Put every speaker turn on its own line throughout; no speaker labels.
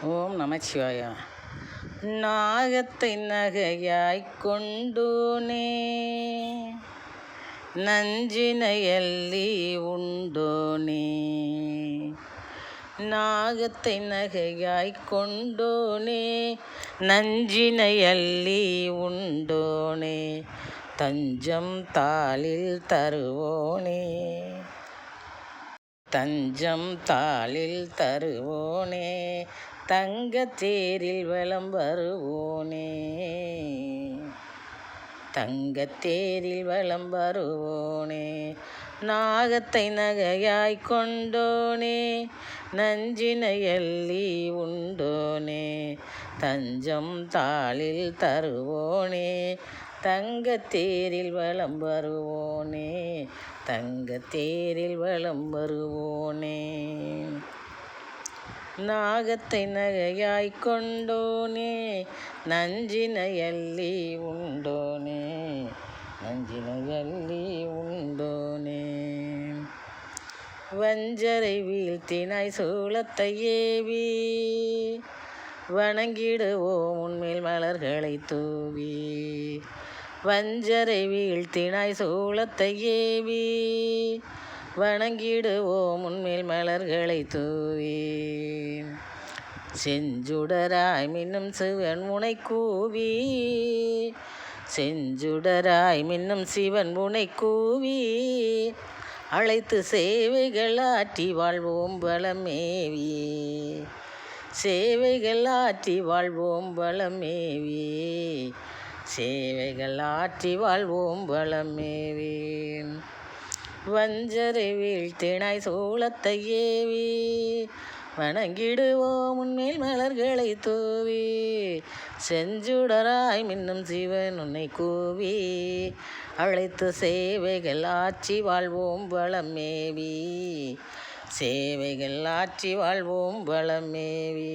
ஓம் நமச்சிவாய. நாகத்தை நகையாய்க் கொண்டோனே, நஞ்சினையல்லி உண்டோனே. நாகத்தை நகையாய்க் கொண்டோனே, நஞ்சினையல்லி உண்டோனே. தஞ்சம் தாளில் தருவோனே, தஞ்சம் தாளில் தருவோனே. தங்கத்தேரில் வலம் வருவோனே, தங்கத்தேரில் வலம் வருவோனே. நாகத்தை நகையாய்க் கொண்டோனே, நஞ்சினையல்லி உண்டோனே. தஞ்சம் தாளில் தருவோனே, தங்கத்தேரில் வலம் வருவோனே, தங்கத்தேரில் வலம் வருவோனே. நாகத்தை நகையாய்க் கொண்டோனே, நஞ்சினையல்லி உண்டோனே, நஞ்சினையல்லி உண்டோனே. வஞ்சரை வீழ்த்தினாய் சூலத்தை ஏவி, வணங்கிடுவோம் உன்மேல் மலர்களை தூவி. வஞ்சரை வீழ்த்தினாய் சூலத்தை ஏவி, வணங்கிடுவோம் உன்மேல் மலர்களை தூவி. செஞ்சுடராய் மின்னும் சிவன் உனை கூவி, செஞ்சுடராய் மின்னும் சிவன் உனை கூவி. அழைத்து சேவைகள் ஆற்றி வாழ்வோம் வளமேவி, சேவைகள் ஆற்றி வாழ்வோம் வளமேவி, சேவைகள் ஆற்றி வாழ்வோம் வளமேவி. வஞ்சரை வீழ்த்தினாய் சூலத்தை ஏவி, வணங்கிடுவோம் உன்மேல் மலர்களை தூவி. செஞ்சுடராய் மின்னும் சிவன் உன்னை கூவி, அழைத்து சேவைகள் ஆற்றி வாழ்வோம் வளமேவி, சேவைகள் ஆற்றி வாழ்வோம் வளமேவி.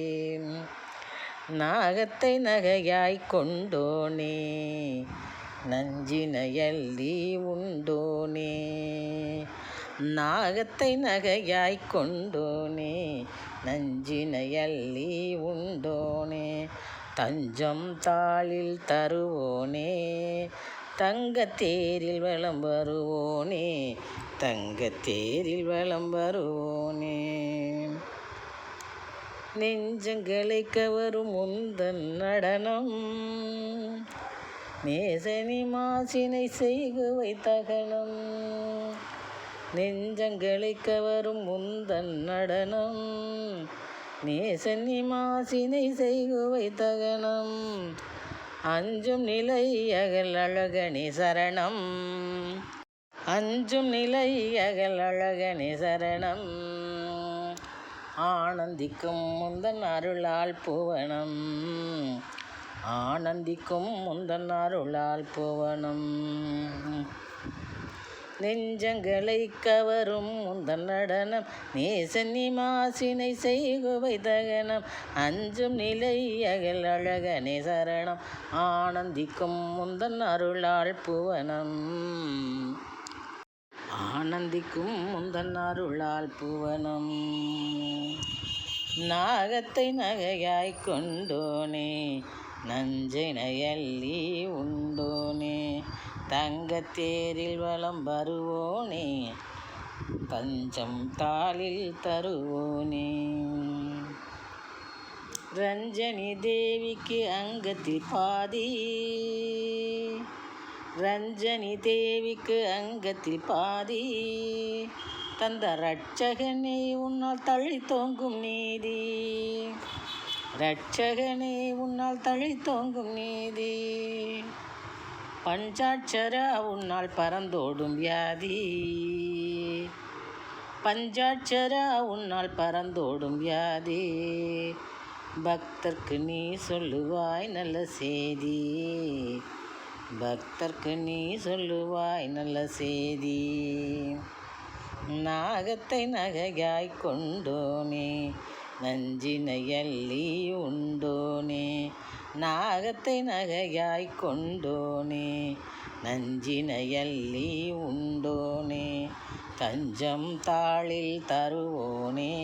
நாகத்தை நகையாய்க் கொண்டோனே, நஞ்சினையல்லி உண்டோனே. நாகத்தை நகையாய்க் கொண்டோனே, நஞ்சினையல்லி உண்டோனே. தஞ்சம் தாளில் தருவோனே, தங்கத்தேரில் வலம் வருவோனே, தங்கத்தேரில் வலம் வருவோனே. நெஞ்சங்களை கவரும் உந்தன் நடனம், நேசனி மாசினை செய்குவை தகனம். நெஞ்சங்களை கவரும் உந்தன் நடனம், நேசனி மாசினை செய்குவை தகனம். அஞ்சும் நிலை அகல் அழகனே சரணம், அஞ்சும் நிலை அகல் அழகனே சரணம். ஆனந்திக்கும் முந்தன் அருளால் புவனம், ஆனந்திக்கும் முந்தன் அருளால் புவனம். நெஞ்சங்களை கவரும் முந்தன் நடனம், நேசனி மாசினை செய்குவை தகனம். அஞ்சும் நிலை அகல் அழகனே சரணம், ஆனந்திக்கும் முந்தன் அருளால் புவனம், ஆனந்திக்கும் முந்தன் அருளால் புவனம். நாகத்தை நகையாய்க் கொண்டோனே, நஞ்சினையல்லி உண்டோனே. தங்கத்தேரில் வலம் வருவோனே, தஞ்சம் தாளில் தருவோனே. ரஞ்சனி தேவிக்கு அங்கத்தில் பாதி, ரஞ்சனி தேவிக்கு அங்கத்தில் பாதி. தந்த இரட்சகனே உன்னால் தழி தோங்கும் நீதி, இரட்சகனே உன்னால் தழி தோங்கும் நீதி. பஞ்சாட்சரா உன்னால் பறந்தோடும் வியாதி, பஞ்சாட்சரா உன்னால் பறந்தோடும் வியாதி. பக்தர்க்கு நீ சொல்லுவாய் நல்ல செய்தி, பக்தர்க்கு நீ சொல்லுவாய் நல்ல செய்தி. நாகத்தை நகையாய்க் கொண்டோனே, நஞ்சினையல்லி உண்டோனே. நாகத்தை நகையாய்க் கொண்டோனே, நஞ்சினையல்லி உண்டோனே. தஞ்சம் தாளில் தருவோனே,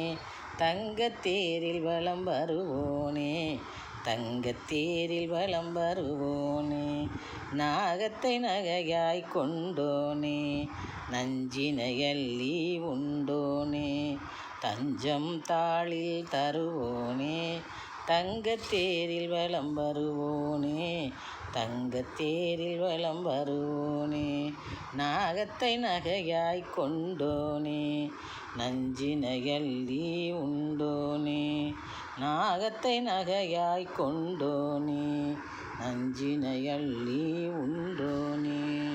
தங்கத்தேரில் வலம் வருவோனே, தங்கத்தேரில் வலம் வருவோனே, நாகத்தை நகையாய் கொண்டோனே, நஞ்சினையள்ளி உண்டோனே, தஞ்சம் தாளில் தருவோனே, தங்கத்தேரில் வலம் வருவோனே, தங்கத்தேரில் வலம் வருவோனே, நாகத்தை நகையாய் கொண்டோனே, நஞ்சினையள்ளி உண்டோனே, நாகத்தை நகையாய் கொண்டோனே, நஞ்சினையள்ளி உண்டோனே.